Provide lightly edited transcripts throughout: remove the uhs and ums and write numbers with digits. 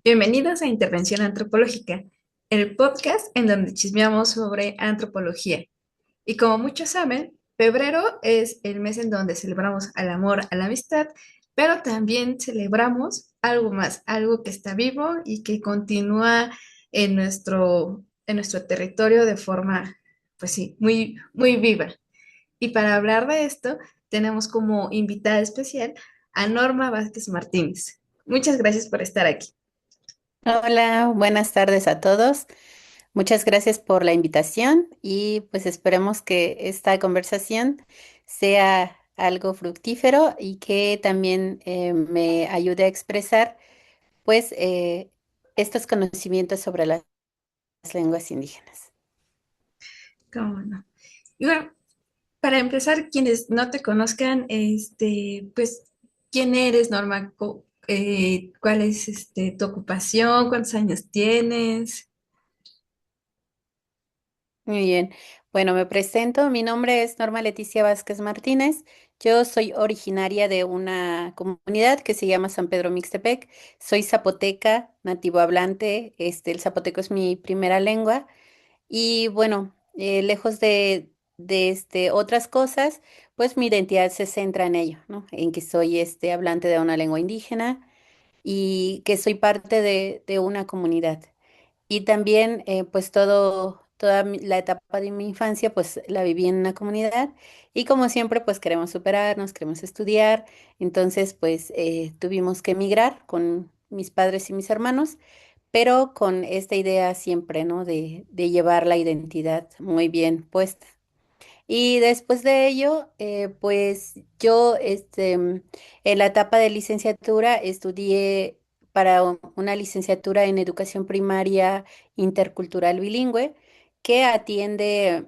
Bienvenidos a Intervención Antropológica, el podcast en donde chismeamos sobre antropología. Y como muchos saben, febrero es el mes en donde celebramos al amor, a la amistad, pero también celebramos algo más, algo que está vivo y que continúa en nuestro territorio de forma, pues sí, muy, muy viva. Y para hablar de esto, tenemos como invitada especial a Norma Vázquez Martínez. Muchas gracias por estar aquí. Hola, buenas tardes a todos. Muchas gracias por la invitación y pues esperemos que esta conversación sea algo fructífero y que también me ayude a expresar pues estos conocimientos sobre las lenguas indígenas. ¿Cómo no? Y bueno, para empezar, quienes no te conozcan, pues, ¿quién eres, Norma? ¿Cuál es tu ocupación? ¿Cuántos años tienes? Muy bien. Bueno, me presento. Mi nombre es Norma Leticia Vázquez Martínez. Yo soy originaria de una comunidad que se llama San Pedro Mixtepec. Soy zapoteca, nativo hablante. El zapoteco es mi primera lengua. Y bueno, lejos de otras cosas, pues mi identidad se centra en ello, ¿no? En que soy hablante de una lengua indígena y que soy parte de una comunidad. Y también, pues la etapa de mi infancia, pues la viví en una comunidad y como siempre, pues queremos superarnos, queremos estudiar. Entonces, pues tuvimos que emigrar con mis padres y mis hermanos, pero con esta idea siempre, ¿no? De llevar la identidad muy bien puesta. Y después de ello, pues yo en la etapa de licenciatura estudié para una licenciatura en educación primaria intercultural bilingüe que atiende,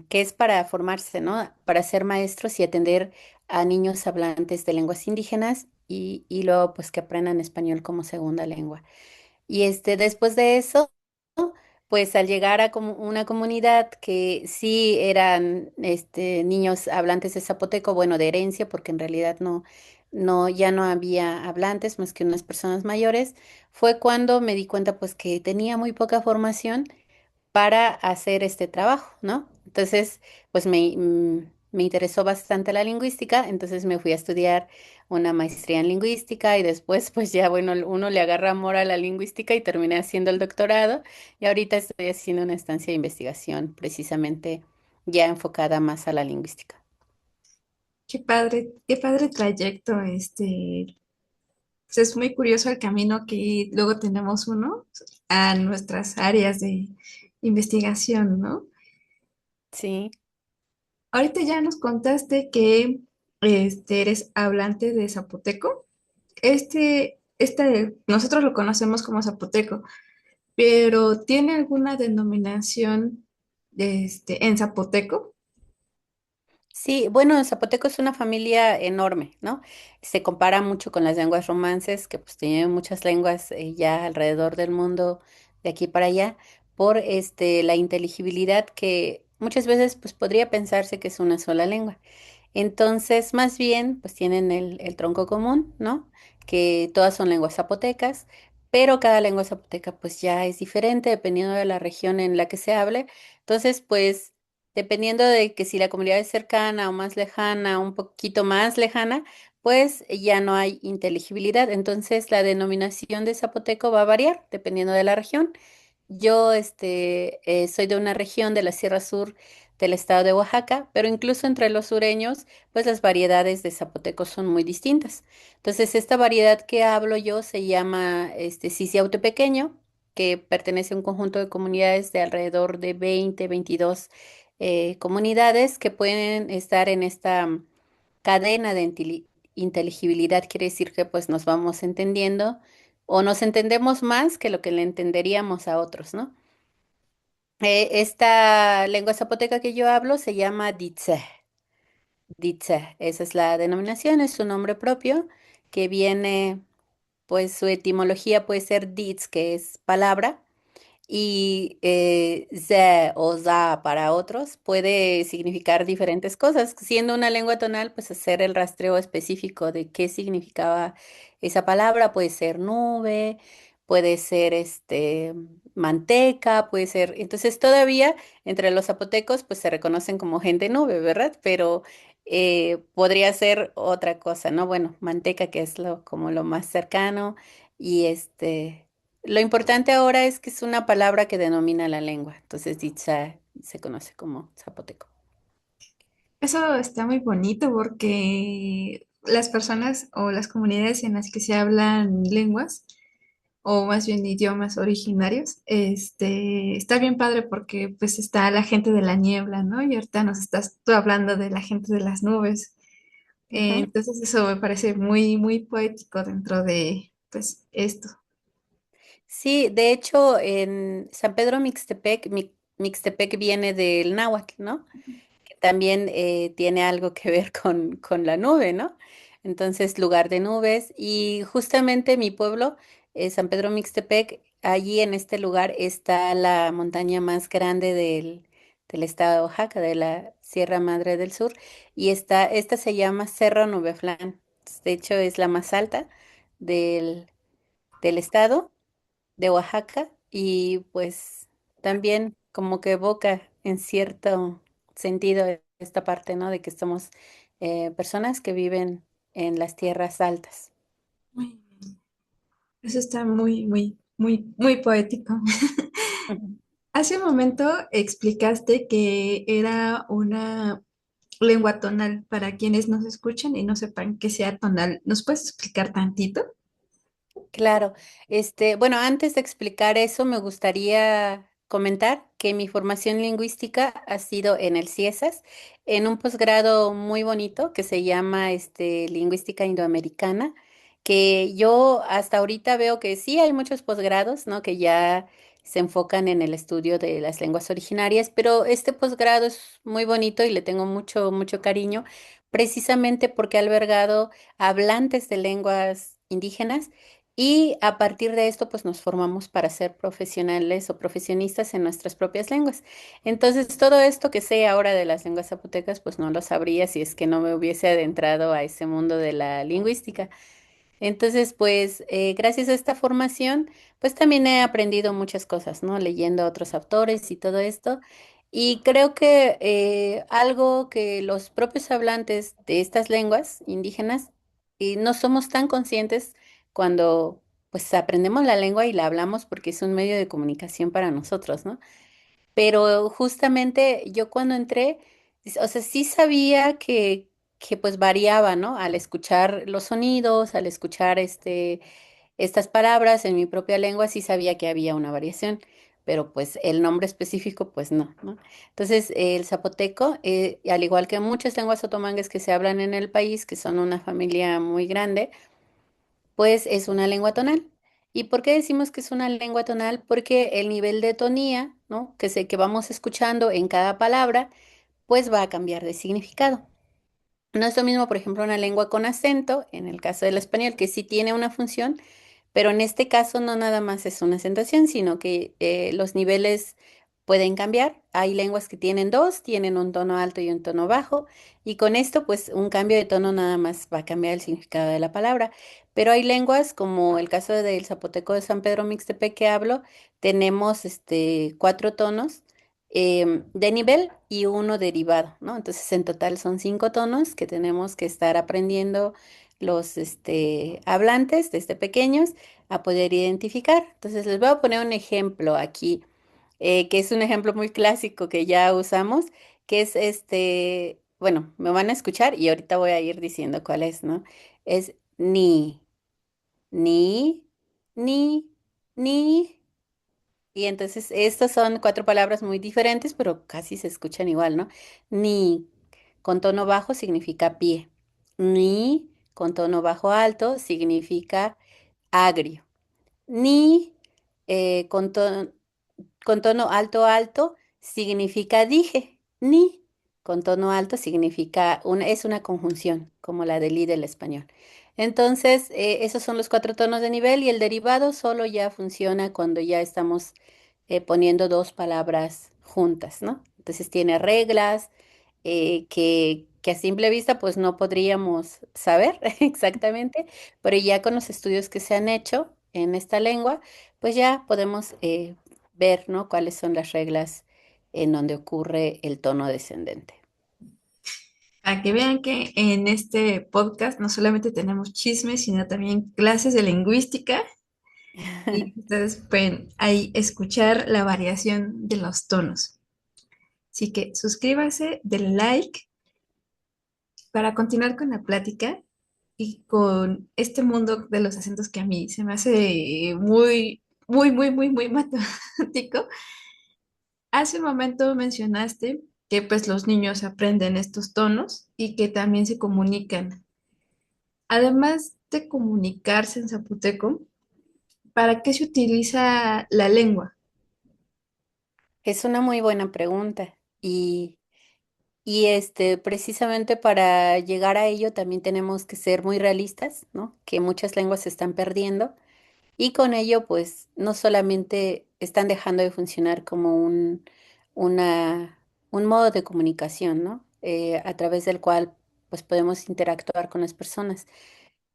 que es para formarse, ¿no? Para ser maestros y atender a niños hablantes de lenguas indígenas y luego pues que aprendan español como segunda lengua. Y después de eso, pues al llegar a como una comunidad que sí eran niños hablantes de zapoteco, bueno, de herencia, porque en realidad ya no había hablantes más que unas personas mayores, fue cuando me di cuenta pues que tenía muy poca formación para hacer este trabajo, ¿no? Entonces, pues me interesó bastante la lingüística, entonces me fui a estudiar una maestría en lingüística y después, pues ya, bueno, uno le agarra amor a la lingüística y terminé haciendo el doctorado y ahorita estoy haciendo una estancia de investigación precisamente ya enfocada más a la lingüística. Qué padre trayecto. Pues es muy curioso el camino que luego tenemos uno a nuestras áreas de investigación, ¿no? Sí. Ahorita ya nos contaste que eres hablante de zapoteco. Nosotros lo conocemos como zapoteco, pero ¿tiene alguna denominación en zapoteco? Sí, bueno, el zapoteco es una familia enorme, ¿no? Se compara mucho con las lenguas romances, que pues tienen muchas lenguas ya alrededor del mundo, de aquí para allá, por la inteligibilidad que muchas veces pues podría pensarse que es una sola lengua. Entonces, más bien, pues tienen el tronco común, ¿no? Que todas son lenguas zapotecas, pero cada lengua zapoteca pues ya es diferente dependiendo de la región en la que se hable. Entonces, pues dependiendo de que si la comunidad es cercana o más lejana, un poquito más lejana, pues ya no hay inteligibilidad. Entonces, la denominación de zapoteco va a variar dependiendo de la región. Yo soy de una región de la Sierra Sur del estado de Oaxaca, pero incluso entre los sureños, pues las variedades de zapoteco son muy distintas. Entonces, esta variedad que hablo yo se llama Pequeño, que pertenece a un conjunto de comunidades de alrededor de 22 comunidades que pueden estar en esta cadena de inteligibilidad. Quiere decir que pues nos vamos entendiendo o nos entendemos más que lo que le entenderíamos a otros, ¿no? Esta lengua zapoteca que yo hablo se llama Ditze. Ditze, esa es la denominación, es su nombre propio, que viene, pues su etimología puede ser Ditz, que es palabra, y ze o za para otros puede significar diferentes cosas. Siendo una lengua tonal, pues hacer el rastreo específico de qué significaba esa palabra, puede ser nube, puede ser manteca, puede ser. Entonces todavía entre los zapotecos pues se reconocen como gente nube, ¿verdad? Pero podría ser otra cosa, ¿no? Bueno, manteca que es lo como lo más cercano y lo importante ahora es que es una palabra que denomina la lengua. Entonces dicha se conoce como zapoteco. Eso está muy bonito porque las personas o las comunidades en las que se hablan lenguas, o más bien idiomas originarios, está bien padre porque pues está la gente de la niebla, ¿no? Y ahorita nos estás tú hablando de la gente de las nubes. Ujú. Entonces eso me parece muy, muy poético dentro de, pues, esto. Sí, de hecho en San Pedro Mixtepec, Mixtepec viene del náhuatl, ¿no? Que también tiene algo que ver con la nube, ¿no? Entonces, lugar de nubes. Y justamente mi pueblo, San Pedro Mixtepec, allí en este lugar está la montaña más grande del estado de Oaxaca, de la Sierra Madre del Sur. Y esta se llama Cerro Nubeflán. De hecho, es la más alta del, del estado de Oaxaca y pues también como que evoca en cierto sentido esta parte, ¿no? De que somos personas que viven en las tierras altas. Muy bien. Eso está muy, muy, muy, muy poético. Ujú. Hace un momento explicaste que era una lengua tonal para quienes nos escuchan y no sepan que sea tonal. ¿Nos puedes explicar tantito? Claro, bueno, antes de explicar eso, me gustaría comentar que mi formación lingüística ha sido en el CIESAS, en un posgrado muy bonito que se llama Lingüística Indoamericana, que yo hasta ahorita veo que sí hay muchos posgrados, ¿no? Que ya se enfocan en el estudio de las lenguas originarias, pero este posgrado es muy bonito y le tengo mucho, mucho cariño, precisamente porque ha albergado hablantes de lenguas indígenas y a partir de esto, pues nos formamos para ser profesionales o profesionistas en nuestras propias lenguas. Entonces, todo esto que sé ahora de las lenguas zapotecas, pues no lo sabría si es que no me hubiese adentrado a ese mundo de la lingüística. Entonces, pues gracias a esta formación, pues también he aprendido muchas cosas, ¿no? Leyendo a otros autores y todo esto. Y creo que algo que los propios hablantes de estas lenguas indígenas no somos tan conscientes cuando pues aprendemos la lengua y la hablamos porque es un medio de comunicación para nosotros, ¿no? Pero justamente yo cuando entré, o sea, sí sabía que pues variaba, ¿no? Al escuchar los sonidos, al escuchar estas palabras en mi propia lengua, sí sabía que había una variación, pero pues el nombre específico, pues no, ¿no? Entonces, el zapoteco, al igual que muchas lenguas otomangues que se hablan en el país, que son una familia muy grande, pues es una lengua tonal. ¿Y por qué decimos que es una lengua tonal? Porque el nivel de tonía, ¿no? Que vamos escuchando en cada palabra, pues va a cambiar de significado. No es lo mismo, por ejemplo, una lengua con acento, en el caso del español, que sí tiene una función, pero en este caso no nada más es una acentuación, sino que los niveles pueden cambiar. Hay lenguas que tienen dos, tienen un tono alto y un tono bajo, y con esto, pues un cambio de tono nada más va a cambiar el significado de la palabra. Pero hay lenguas, como el caso del zapoteco de San Pedro Mixtepec que hablo, tenemos cuatro tonos de nivel y uno derivado, ¿no? Entonces, en total son cinco tonos que tenemos que estar aprendiendo los hablantes desde pequeños a poder identificar. Entonces, les voy a poner un ejemplo aquí, que es un ejemplo muy clásico que ya usamos, que es bueno, me van a escuchar y ahorita voy a ir diciendo cuál es, ¿no? Es ni, ni, ni. Y entonces, estas son cuatro palabras muy diferentes, pero casi se escuchan igual, ¿no? Ni con tono bajo significa pie. Ni con tono bajo alto significa agrio. Ni con con tono alto alto significa dije. Ni con tono alto significa es una conjunción, como la del i del español. Entonces, esos son los cuatro tonos de nivel y el derivado solo ya funciona cuando ya estamos poniendo dos palabras juntas, ¿no? Entonces tiene reglas que a simple vista pues no podríamos saber exactamente, pero ya con los estudios que se han hecho en esta lengua, pues ya podemos ver, ¿no? Cuáles son las reglas en donde ocurre el tono descendente. Para que vean que en este podcast no solamente tenemos chismes, sino también clases de lingüística y ustedes pueden ahí escuchar la variación de los tonos. Así que suscríbase, denle like para continuar con la plática y con este mundo de los acentos que a mí se me hace muy matemático. Hace un momento mencionaste que pues los niños aprenden estos tonos y que también se comunican. Además de comunicarse en zapoteco, ¿para qué se utiliza la lengua? Es una muy buena pregunta y precisamente para llegar a ello también tenemos que ser muy realistas, ¿no? Que muchas lenguas se están perdiendo y con ello pues no solamente están dejando de funcionar como una, un modo de comunicación, ¿no? A través del cual pues podemos interactuar con las personas.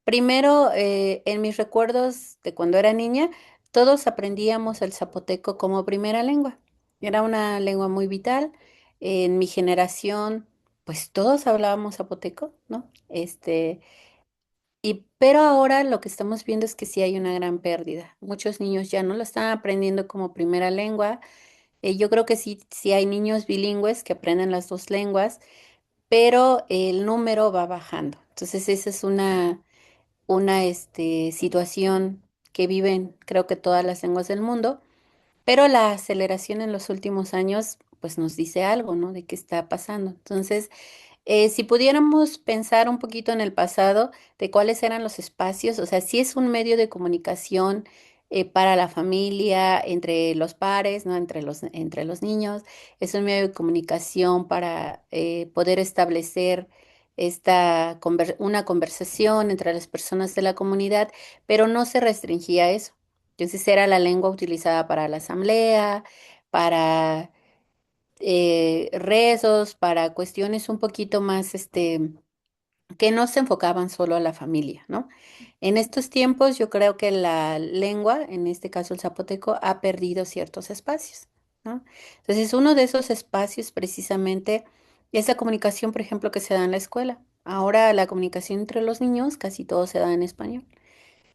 Primero, en mis recuerdos de cuando era niña, todos aprendíamos el zapoteco como primera lengua. Era una lengua muy vital. En mi generación, pues todos hablábamos zapoteco, ¿no? Pero ahora lo que estamos viendo es que sí hay una gran pérdida. Muchos niños ya no lo están aprendiendo como primera lengua. Yo creo que sí, sí hay niños bilingües que aprenden las dos lenguas, pero el número va bajando. Entonces, esa es una situación que viven, creo que todas las lenguas del mundo, pero la aceleración en los últimos años, pues nos dice algo, ¿no? De qué está pasando. Entonces, si pudiéramos pensar un poquito en el pasado de cuáles eran los espacios, o sea, si es un medio de comunicación para la familia, entre los pares, ¿no? Entre los niños, es un medio de comunicación para poder establecer una conversación entre las personas de la comunidad, pero no se restringía a eso. Entonces era la lengua utilizada para la asamblea, para rezos, para cuestiones un poquito más, que no se enfocaban solo a la familia, ¿no? En estos tiempos yo creo que la lengua, en este caso el zapoteco, ha perdido ciertos espacios, ¿no? Entonces, uno de esos espacios precisamente es la comunicación, por ejemplo, que se da en la escuela. Ahora la comunicación entre los niños casi todo se da en español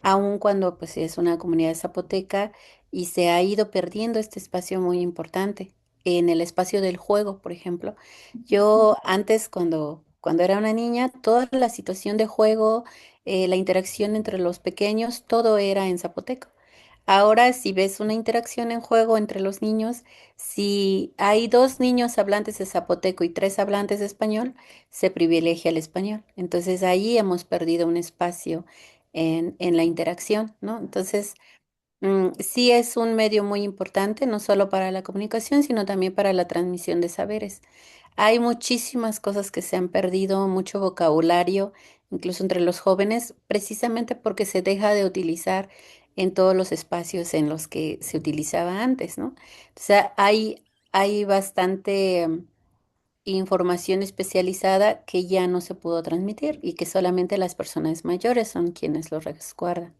aun cuando pues es una comunidad zapoteca y se ha ido perdiendo este espacio muy importante. En el espacio del juego, por ejemplo, yo antes cuando era una niña, toda la situación de juego, la interacción entre los pequeños, todo era en zapoteco. Ahora, si ves una interacción en juego entre los niños, si hay dos niños hablantes de zapoteco y tres hablantes de español, se privilegia el español. Entonces ahí hemos perdido un espacio en la interacción, ¿no? Entonces, sí es un medio muy importante, no solo para la comunicación, sino también para la transmisión de saberes. Hay muchísimas cosas que se han perdido, mucho vocabulario, incluso entre los jóvenes, precisamente porque se deja de utilizar en todos los espacios en los que se utilizaba antes, ¿no? O sea, hay bastante información especializada que ya no se pudo transmitir y que solamente las personas mayores son quienes lo resguardan.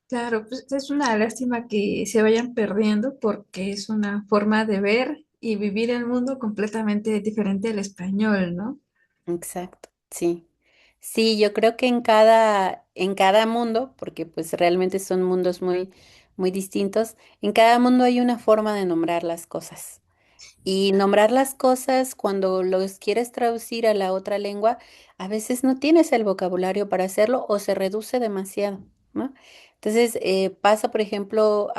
Claro, pues es una lástima que se vayan perdiendo porque es una forma de ver y vivir el mundo completamente diferente al español, ¿no? Exacto, sí. Sí, yo creo que en cada mundo, porque pues realmente son mundos muy distintos, en cada mundo hay una forma de nombrar las cosas. Y nombrar las cosas cuando los quieres traducir a la otra lengua, a veces no tienes el vocabulario para hacerlo o se reduce demasiado, ¿no? Entonces, pasa, por ejemplo,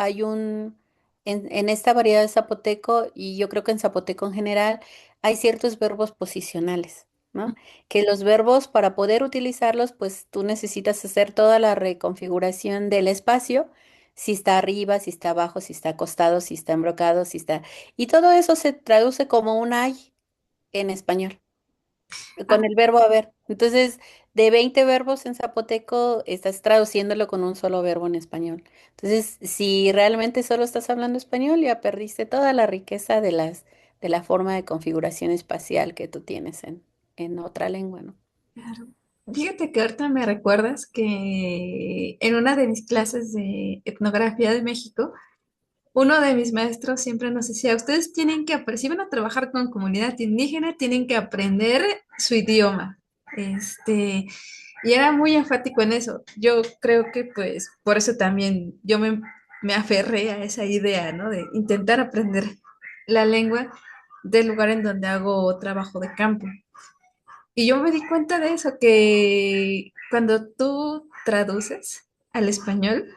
en esta variedad de zapoteco, y yo creo que en zapoteco en general, hay ciertos verbos posicionales, ¿no? Que los verbos, para poder utilizarlos, pues tú necesitas hacer toda la reconfiguración del espacio, si está arriba, si está abajo, si está acostado, si está embrocado, si está... Y todo eso se traduce como un ay en español, con Ah, el verbo haber. Entonces, de 20 verbos en zapoteco, estás traduciéndolo con un solo verbo en español. Entonces, si realmente solo estás hablando español, ya perdiste toda la riqueza de la forma de configuración espacial que tú tienes en otra lengua, ¿no? claro. Fíjate que ahorita me recuerdas que en una de mis clases de etnografía de México, uno de mis maestros siempre nos decía, ustedes tienen que, si van a trabajar con comunidad indígena, tienen que aprender su idioma. Este, y era muy enfático en eso. Yo creo que pues por eso también me aferré a esa idea, ¿no? De intentar aprender la lengua del lugar en donde hago trabajo de campo. Y yo me di cuenta de eso, que cuando tú traduces al español,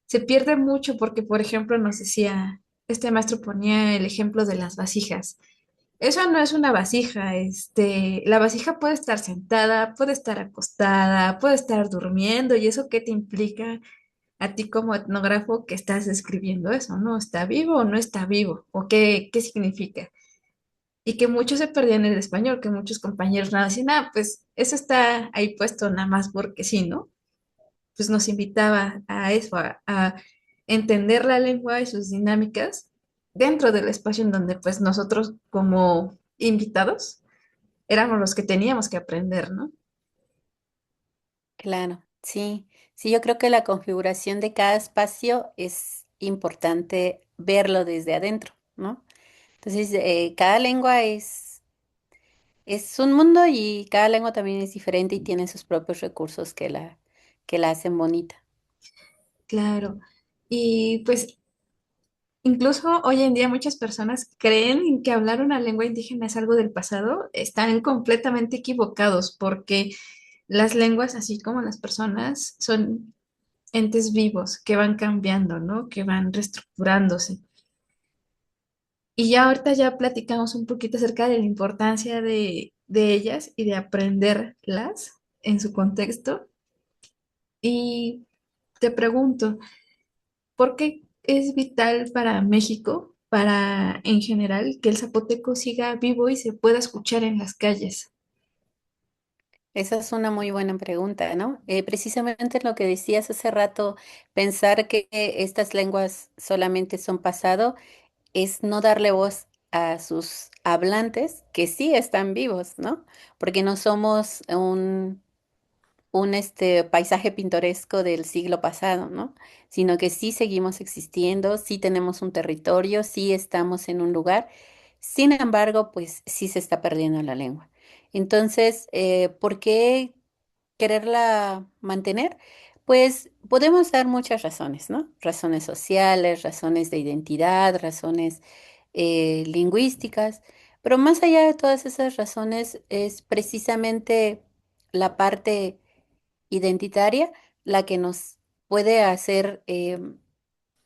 se pierde mucho porque, por ejemplo, nos decía, este maestro ponía el ejemplo de las vasijas. Eso no es una vasija, la vasija puede estar sentada, puede estar acostada, puede estar durmiendo, y eso qué te implica a ti como etnógrafo que estás describiendo eso, ¿no? ¿Está vivo o no está vivo? ¿O qué significa? Y que muchos se perdían en el español, que muchos compañeros nada decían, ah, pues eso está ahí puesto nada más porque sí, ¿no? Pues nos invitaba a eso, a entender la lengua y sus dinámicas dentro del espacio en donde pues nosotros como invitados éramos los que teníamos que aprender, ¿no? Claro, sí, sí, yo creo que la configuración de cada espacio es importante verlo desde adentro, ¿no? Entonces, cada lengua es un mundo y cada lengua también es diferente y tiene sus propios recursos que la hacen bonita. Claro. Y pues incluso hoy en día muchas personas creen que hablar una lengua indígena es algo del pasado. Están completamente equivocados porque las lenguas, así como las personas, son entes vivos que van cambiando, ¿no? Que van reestructurándose. Y ya ahorita ya platicamos un poquito acerca de la importancia de ellas y de aprenderlas en su contexto. Y te pregunto, ¿por qué es vital para México, para en general, que el zapoteco siga vivo y se pueda escuchar en las calles? Esa es una muy buena pregunta, ¿no? Precisamente lo que decías hace rato, pensar que estas lenguas solamente son pasado es no darle voz a sus hablantes que sí están vivos, ¿no? Porque no somos un paisaje pintoresco del siglo pasado, ¿no? Sino que sí seguimos existiendo, sí tenemos un territorio, sí estamos en un lugar. Sin embargo, pues sí se está perdiendo la lengua. Entonces, ¿por qué quererla mantener? Pues podemos dar muchas razones, ¿no? Razones sociales, razones de identidad, razones lingüísticas, pero más allá de todas esas razones es precisamente la parte identitaria la que nos puede hacer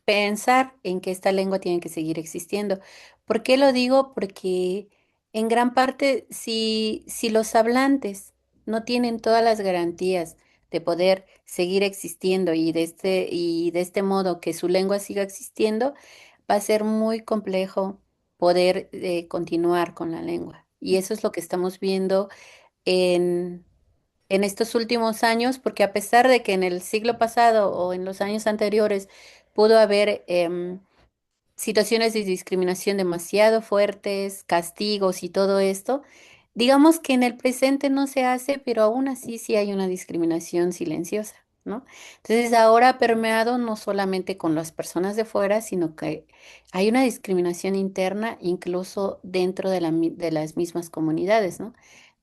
pensar en que esta lengua tiene que seguir existiendo. ¿Por qué lo digo? Porque en gran parte, si los hablantes no tienen todas las garantías de poder seguir existiendo y de este modo que su lengua siga existiendo, va a ser muy complejo poder continuar con la lengua. Y eso es lo que estamos viendo en en estos últimos años, porque a pesar de que en el siglo pasado o en los años anteriores pudo haber situaciones de discriminación demasiado fuertes, castigos y todo esto, digamos que en el presente no se hace, pero aún así sí hay una discriminación silenciosa, ¿no? Entonces ahora ha permeado no solamente con las personas de fuera, sino que hay una discriminación interna incluso dentro de de las mismas comunidades, ¿no?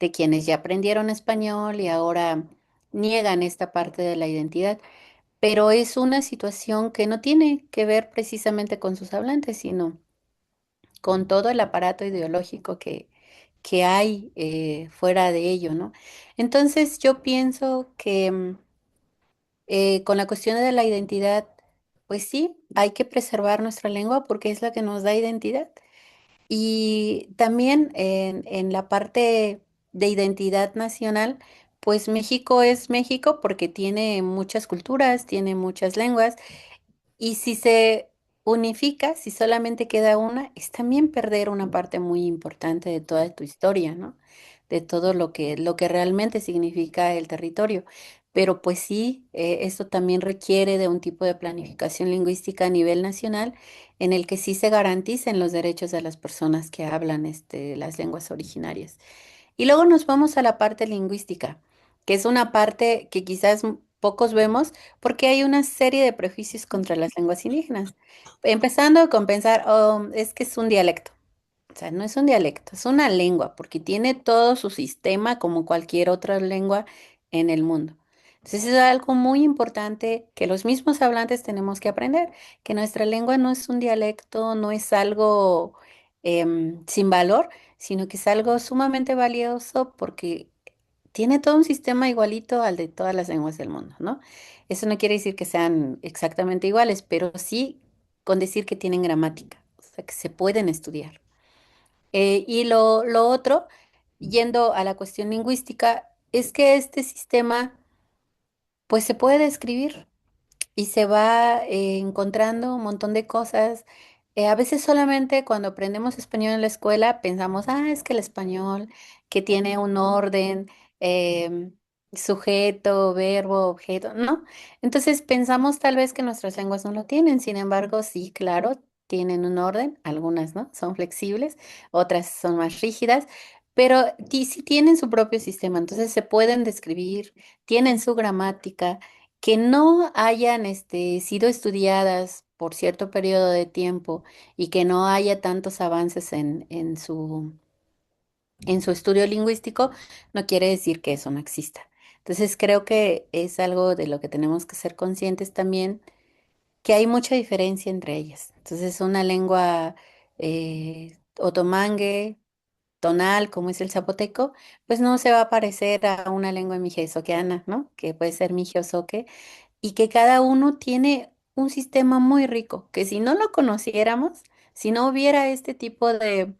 De quienes ya aprendieron español y ahora niegan esta parte de la identidad. Pero es una situación que no tiene que ver precisamente con sus hablantes, sino con todo el aparato ideológico que hay fuera de ello, ¿no? Entonces yo pienso que con la cuestión de la identidad, pues sí, hay que preservar nuestra lengua porque es la que nos da identidad. Y también en la parte de identidad nacional, pues México es México porque tiene muchas culturas, tiene muchas lenguas y si se unifica, si solamente queda una, es también perder una parte muy importante de toda tu historia, ¿no? De todo lo que realmente significa el territorio. Pero pues sí, esto también requiere de un tipo de planificación lingüística a nivel nacional en el que sí se garanticen los derechos de las personas que hablan las lenguas originarias. Y luego nos vamos a la parte lingüística, que es una parte que quizás pocos vemos porque hay una serie de prejuicios contra las lenguas indígenas. Empezando con pensar, oh, es que es un dialecto. O sea, no es un dialecto, es una lengua, porque tiene todo su sistema como cualquier otra lengua en el mundo. Entonces es algo muy importante que los mismos hablantes tenemos que aprender, que nuestra lengua no es un dialecto, no es algo sin valor, sino que es algo sumamente valioso porque tiene todo un sistema igualito al de todas las lenguas del mundo, ¿no? Eso no quiere decir que sean exactamente iguales, pero sí con decir que tienen gramática, o sea, que se pueden estudiar. Y lo otro, yendo a la cuestión lingüística, es que este sistema, pues se puede describir y se va encontrando un montón de cosas. A veces solamente cuando aprendemos español en la escuela pensamos, ah, es que el español que tiene un orden, em, sujeto, verbo, objeto, ¿no? Entonces pensamos tal vez que nuestras lenguas no lo tienen, sin embargo, sí, claro, tienen un orden, algunas, ¿no? Son flexibles, otras son más rígidas. Pero sí tienen su propio sistema, entonces se pueden describir, tienen su gramática que no hayan sido estudiadas por cierto periodo de tiempo y que no haya tantos avances en su estudio lingüístico, no quiere decir que eso no exista. Entonces creo que es algo de lo que tenemos que ser conscientes también, que hay mucha diferencia entre ellas. Entonces una lengua otomangue, tonal, como es el zapoteco, pues no se va a parecer a una lengua mijezoqueana, ¿no? Que puede ser mijiozoque y que cada uno tiene un sistema muy rico, que si no lo conociéramos, si no hubiera este tipo de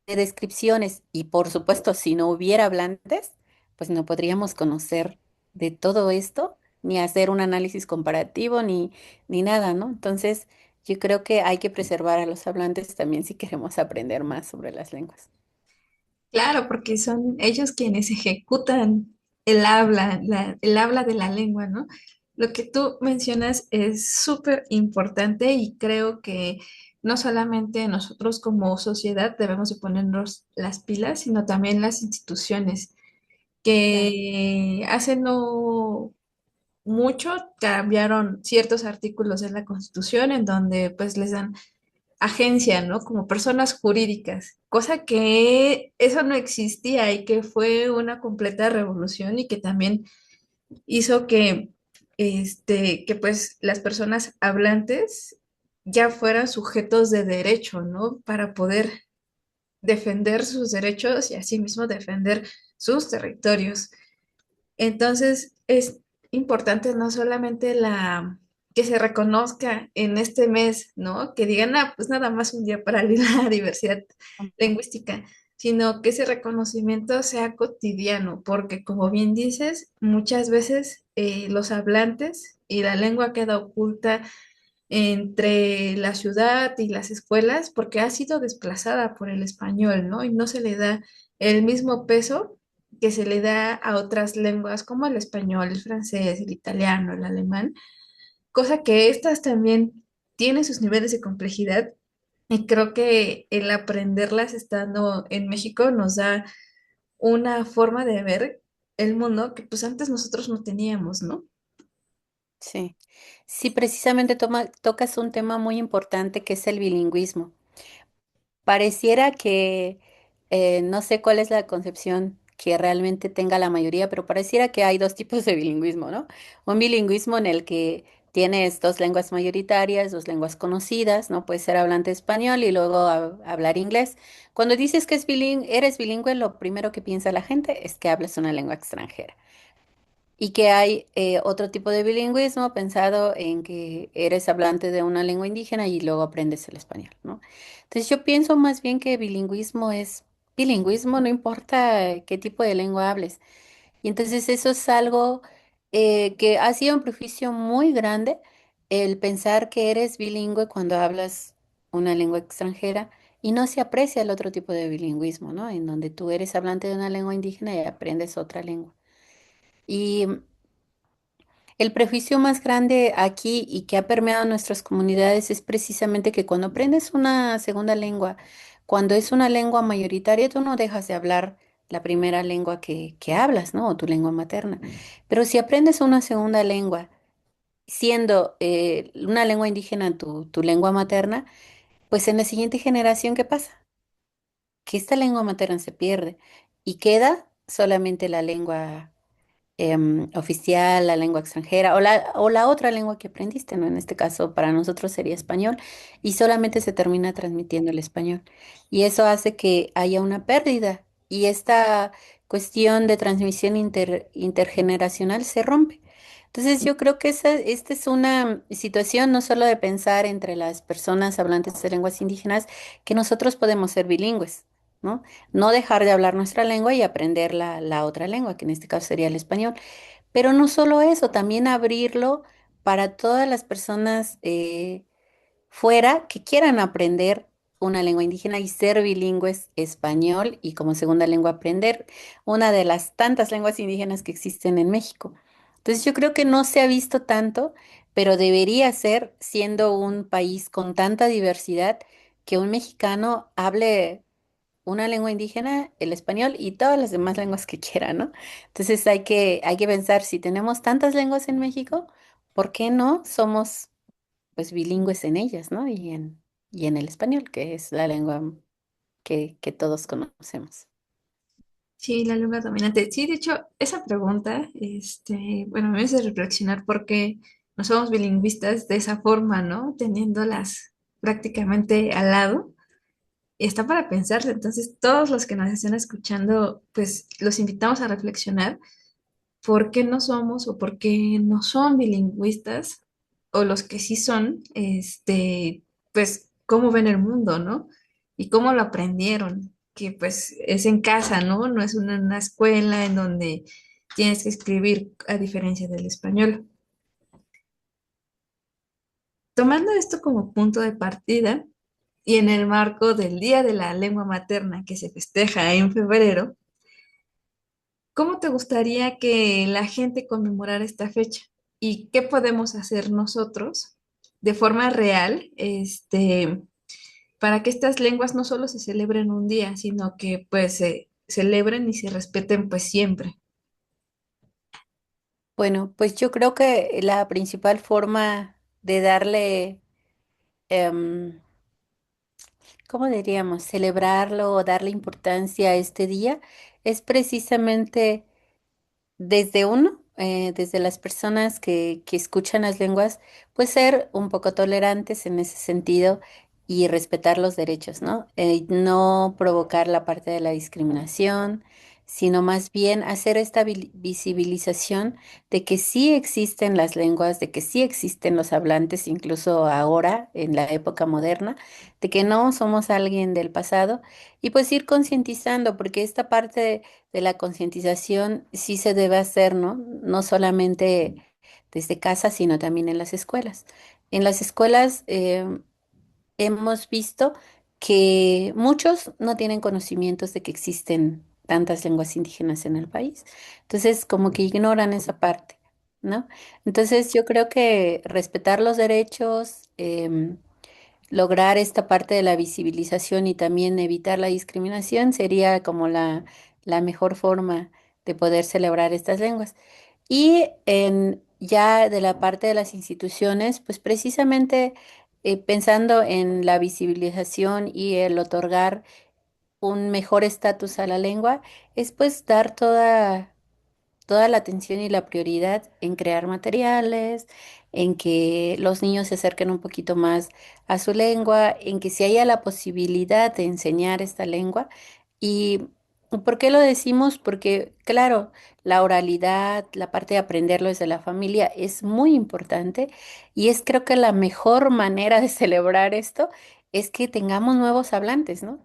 descripciones y por supuesto si no hubiera hablantes, pues no podríamos conocer de todo esto, ni hacer un análisis comparativo, ni nada, ¿no? Entonces, yo creo que hay que preservar a los hablantes también si queremos aprender más sobre las lenguas. Claro, porque son ellos quienes ejecutan el habla, el habla de la lengua, ¿no? Lo que tú mencionas es súper importante y creo que no solamente nosotros como sociedad debemos de ponernos las pilas, sino también las instituciones Claro. que hace no mucho cambiaron ciertos artículos de la Constitución en donde pues les dan agencia, ¿no? Como personas jurídicas, cosa que eso no existía y que fue una completa revolución y que también hizo que, que pues las personas hablantes ya fueran sujetos de derecho, ¿no? Para poder defender sus derechos y asimismo defender sus territorios. Entonces, es importante no solamente la que se reconozca en este mes, ¿no? Que digan, ah, pues nada más un día para la diversidad lingüística, sino que ese reconocimiento sea cotidiano, porque como bien dices, muchas veces los hablantes y la lengua queda oculta entre la ciudad y las escuelas porque ha sido desplazada por el español, ¿no? Y no se le da el mismo peso que se le da a otras lenguas como el español, el francés, el italiano, el alemán, cosa que estas también tienen sus niveles de complejidad y creo que el aprenderlas estando en México nos da una forma de ver el mundo que pues antes nosotros no teníamos, ¿no? Sí, sí, precisamente tocas un tema muy importante que es el bilingüismo. Pareciera que, no sé cuál es la concepción que realmente tenga la mayoría, pero pareciera que hay dos tipos de bilingüismo, ¿no? Un bilingüismo en el que tienes dos lenguas mayoritarias, dos lenguas conocidas, ¿no? Puedes ser hablante español y luego hablar inglés. Cuando dices que eres bilingüe, lo primero que piensa la gente es que hablas una lengua extranjera. Y que hay otro tipo de bilingüismo pensado en que eres hablante de una lengua indígena y luego aprendes el español, ¿no? Entonces yo pienso más bien que bilingüismo es bilingüismo, no importa qué tipo de lengua hables. Y entonces eso es algo que ha sido un prejuicio muy grande, el pensar que eres bilingüe cuando hablas una lengua extranjera y no se aprecia el otro tipo de bilingüismo, ¿no? En donde tú eres hablante de una lengua indígena y aprendes otra lengua. Y el prejuicio más grande aquí y que ha permeado nuestras comunidades es precisamente que cuando aprendes una segunda lengua, cuando es una lengua mayoritaria, tú no dejas de hablar la primera lengua que hablas, ¿no? O tu lengua materna. Pero si aprendes una segunda lengua, siendo una lengua indígena tu lengua materna, pues en la siguiente generación, ¿qué pasa? Que esta lengua materna se pierde y queda solamente la lengua oficial, la lengua extranjera o la otra lengua que aprendiste, ¿no? En este caso, para nosotros sería español y solamente se termina transmitiendo el español. Y eso hace que haya una pérdida y esta cuestión de transmisión intergeneracional se rompe. Entonces, yo creo que esta es una situación no solo de pensar entre las personas hablantes de lenguas indígenas, que nosotros podemos ser bilingües, ¿no? No dejar de hablar nuestra lengua y aprender la otra lengua, que en este caso sería el español. Pero no solo eso, también abrirlo para todas las personas fuera que quieran aprender una lengua indígena y ser bilingües español y como segunda lengua aprender una de las tantas lenguas indígenas que existen en México. Entonces yo creo que no se ha visto tanto, pero debería ser, siendo un país con tanta diversidad, que un mexicano hable una lengua indígena, el español y todas las demás lenguas que quiera, ¿no? Entonces hay que pensar, si tenemos tantas lenguas en México, ¿por qué no somos pues bilingües en ellas, ¿no? Y en el español, que es la lengua que todos conocemos. Sí, la lengua dominante. Sí, de hecho, esa pregunta, bueno, me hace reflexionar porque no somos bilingüistas de esa forma, ¿no? Teniéndolas prácticamente al lado. Y está para pensarse. Entonces, todos los que nos estén escuchando, pues los invitamos a reflexionar por qué no somos o por qué no son bilingüistas, o los que sí son, pues cómo ven el mundo, ¿no? Y cómo lo aprendieron, que pues es en casa, ¿no? No es una escuela en donde tienes que escribir a diferencia del español. Tomando esto como punto de partida y en el marco del Día de la Lengua Materna que se festeja en febrero, ¿cómo te gustaría que la gente conmemorara esta fecha? ¿Y qué podemos hacer nosotros de forma real, para que estas lenguas no solo se celebren un día, sino que pues se celebren y se respeten pues siempre? Bueno, pues yo creo que la principal forma de darle, em, ¿cómo diríamos? Celebrarlo o darle importancia a este día es precisamente desde uno, desde las personas que escuchan las lenguas, pues ser un poco tolerantes en ese sentido y respetar los derechos, ¿no? No provocar la parte de la discriminación, sino más bien hacer esta visibilización de que sí existen las lenguas, de que sí existen los hablantes, incluso ahora, en la época moderna, de que no somos alguien del pasado y pues ir concientizando, porque esta parte de la concientización sí se debe hacer, ¿no? No solamente desde casa, sino también en las escuelas. En las escuelas hemos visto que muchos no tienen conocimientos de que existen tantas lenguas indígenas en el país. Entonces, como que ignoran esa parte, ¿no? Entonces, yo creo que respetar los derechos, lograr esta parte de la visibilización y también evitar la discriminación sería como la mejor forma de poder celebrar estas lenguas. Y ya de la parte de las instituciones, pues precisamente pensando en la visibilización y el otorgar un mejor estatus a la lengua, es pues dar toda la atención y la prioridad en crear materiales, en que los niños se acerquen un poquito más a su lengua, en que si haya la posibilidad de enseñar esta lengua. ¿Y por qué lo decimos? Porque, claro, la oralidad, la parte de aprenderlo desde la familia es muy importante y es creo que la mejor manera de celebrar esto es que tengamos nuevos hablantes, ¿no?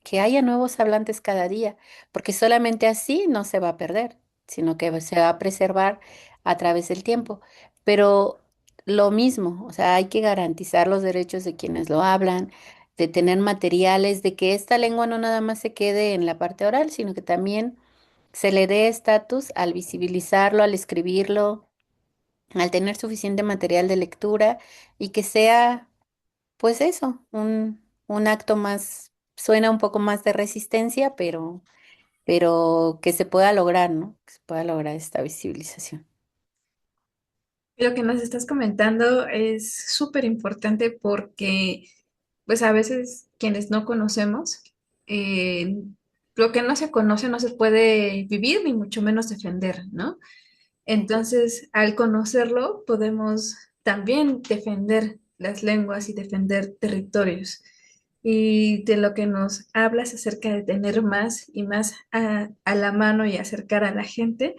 Que haya nuevos hablantes cada día, porque solamente así no se va a perder, sino que se va a preservar a través del tiempo. Pero lo mismo, o sea, hay que garantizar los derechos de quienes lo hablan, de tener materiales, de que esta lengua no nada más se quede en la parte oral, sino que también se le dé estatus al visibilizarlo, al escribirlo, al tener suficiente material de lectura y que sea pues eso, un acto más, suena un poco más de resistencia, pero que se pueda lograr, ¿no? Que se pueda lograr esta visibilización. Lo que nos estás comentando es súper importante porque, pues a veces quienes no conocemos, eh, lo que no se conoce no se puede vivir ni mucho menos defender, ¿no? Entonces, al conocerlo, podemos también defender las lenguas y defender territorios. Y de lo que nos hablas acerca de tener más y más a la mano y acercar a la gente,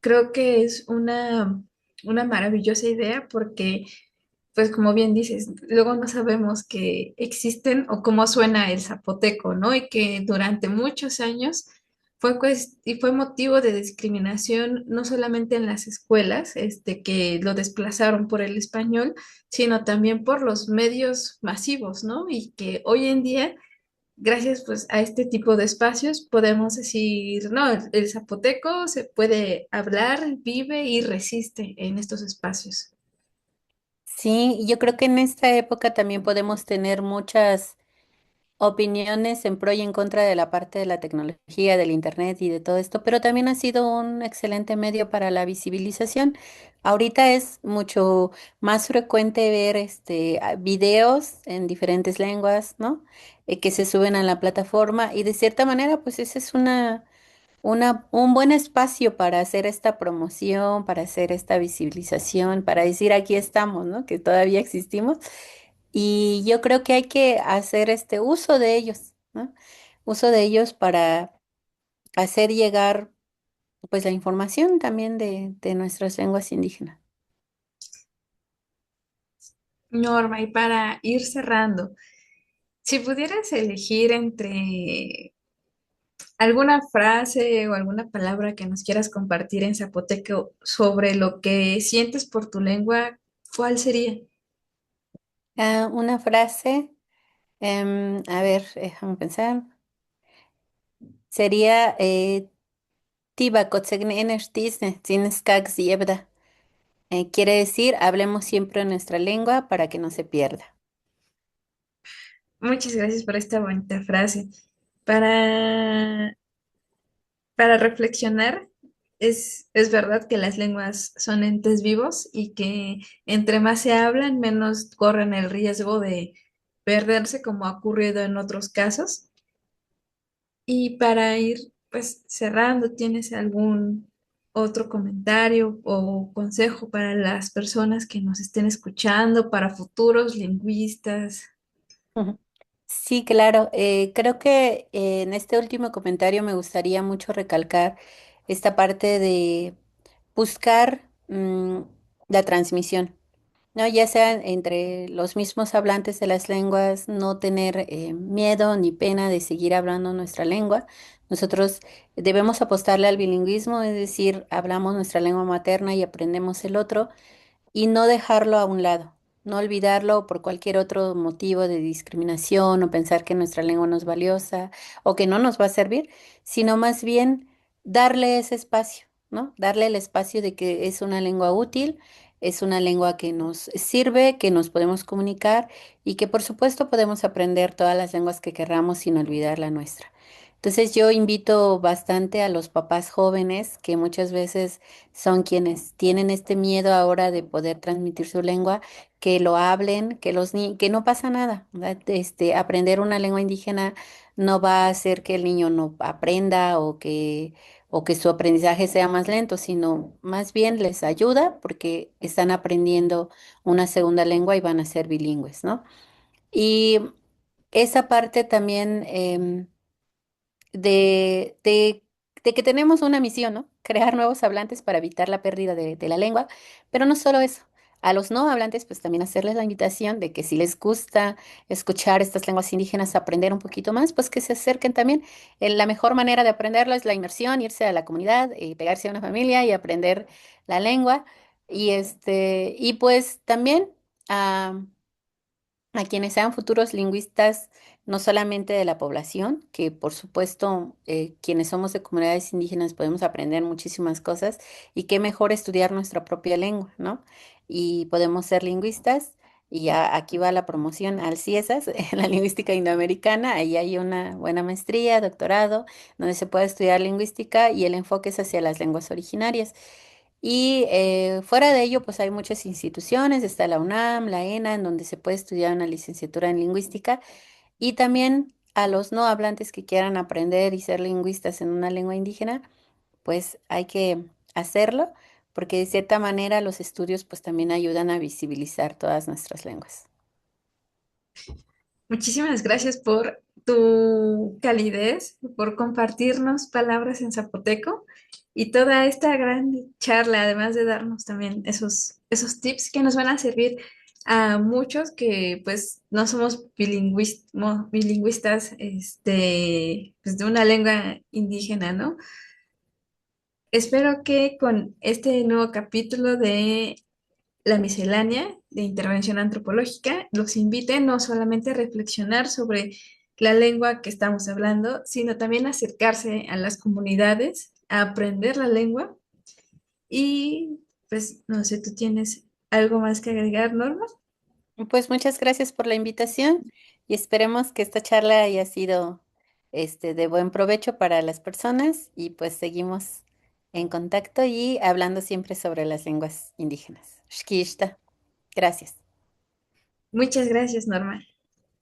creo que es una maravillosa idea porque, pues como bien dices, luego no sabemos que existen o cómo suena el zapoteco, ¿no? Y que durante muchos años y fue motivo de discriminación no solamente en las escuelas, que lo desplazaron por el español, sino también por los medios masivos, ¿no? Y que hoy en día gracias pues a este tipo de espacios podemos decir, no, el zapoteco se puede hablar, vive y resiste en estos espacios. Sí, y yo creo que en esta época también podemos tener muchas opiniones en pro y en contra de la parte de la tecnología, del internet y de todo esto, pero también ha sido un excelente medio para la visibilización. Ahorita es mucho más frecuente ver videos en diferentes lenguas, ¿no? Que se suben a la plataforma y de cierta manera, pues esa es un buen espacio para hacer esta promoción, para hacer esta visibilización, para decir aquí estamos, ¿no? Que todavía existimos. Y yo creo que hay que hacer este uso de ellos, ¿no? Uso de ellos para hacer llegar pues la información también de nuestras lenguas indígenas. Norma, y para ir cerrando, si pudieras elegir entre alguna frase o alguna palabra que nos quieras compartir en zapoteco sobre lo que sientes por tu lengua, ¿cuál sería? Ah, una frase, a ver, déjame pensar, sería Tiba kotseknenertisne, tzineskak ziebda. Quiere decir, hablemos siempre nuestra lengua para que no se pierda. Muchas gracias por esta bonita frase. Para Para reflexionar, es verdad que las lenguas son entes vivos y que entre más se hablan, menos corren el riesgo de perderse como ha ocurrido en otros casos. Y para ir pues cerrando, ¿tienes algún otro comentario o consejo para las personas que nos estén escuchando, para futuros lingüistas? Ujú. Sí, claro. Creo que en este último comentario me gustaría mucho recalcar esta parte de buscar la transmisión, ¿no? Ya sea entre los mismos hablantes de las lenguas, no tener miedo ni pena de seguir hablando nuestra lengua. Nosotros debemos apostarle al bilingüismo, es decir, hablamos nuestra lengua materna y aprendemos el otro y no dejarlo a un lado, no olvidarlo por cualquier otro motivo de discriminación o pensar que nuestra lengua no es valiosa o que no nos va a servir, sino más bien darle ese espacio, ¿no? Darle el espacio de que es una lengua útil, es una lengua que nos sirve, que nos podemos comunicar y que por supuesto podemos aprender todas las lenguas que querramos sin olvidar la nuestra. Entonces yo invito bastante a los papás jóvenes que muchas veces son quienes tienen este miedo ahora de poder transmitir su lengua, que lo hablen, que no pasa nada, ¿verdad? Aprender una lengua indígena no va a hacer que el niño no aprenda o que su aprendizaje sea más lento, sino más bien les ayuda porque están aprendiendo una segunda lengua y van a ser bilingües, ¿no? Y esa parte también de, de, de que tenemos una misión, ¿no? Crear nuevos hablantes para evitar la pérdida de la lengua, pero no solo eso. A los no hablantes, pues también hacerles la invitación de que si les gusta escuchar estas lenguas indígenas, aprender un poquito más, pues que se acerquen también. La mejor manera de aprenderlo es la inmersión, irse a la comunidad, pegarse a una familia y aprender la lengua. Y pues también a quienes sean futuros lingüistas, no solamente de la población, que por supuesto quienes somos de comunidades indígenas podemos aprender muchísimas cosas y qué mejor estudiar nuestra propia lengua, ¿no? Y podemos ser lingüistas Y ya aquí va la promoción al CIESAS, en la lingüística indoamericana. Ahí hay una buena maestría, doctorado, donde se puede estudiar lingüística y el enfoque es hacia las lenguas originarias. Y fuera de ello, pues hay muchas instituciones, está la UNAM, la ENA, en donde se puede estudiar una licenciatura en lingüística. Y también a los no hablantes que quieran aprender y ser lingüistas en una lengua indígena, pues hay que hacerlo, porque de cierta manera los estudios pues también ayudan a visibilizar todas nuestras lenguas. Muchísimas gracias por tu calidez, por compartirnos palabras en zapoteco y toda esta gran charla, además de darnos también esos tips que nos van a servir a muchos que pues no somos bilingüistas pues, de una lengua indígena, ¿no? Espero que con este nuevo capítulo de la miscelánea de intervención antropológica los invite no solamente a reflexionar sobre la lengua que estamos hablando, sino también a acercarse a las comunidades, a aprender la lengua y pues no sé, ¿tú tienes algo más que agregar, Norma? Pues muchas gracias por la invitación y esperemos que esta charla haya sido de buen provecho para las personas y pues seguimos en contacto y hablando siempre sobre las lenguas indígenas. Xquixta. Gracias. Muchas gracias, Norma.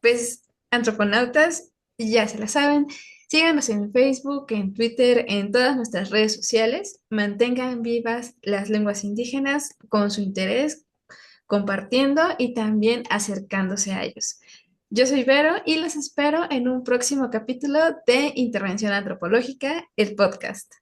Pues, antroponautas, ya se la saben. Síganos en Facebook, en Twitter, en todas nuestras redes sociales. Mantengan vivas las lenguas indígenas con su interés, compartiendo y también acercándose a ellos. Yo soy Vero y los espero en un próximo capítulo de Intervención Antropológica, el podcast.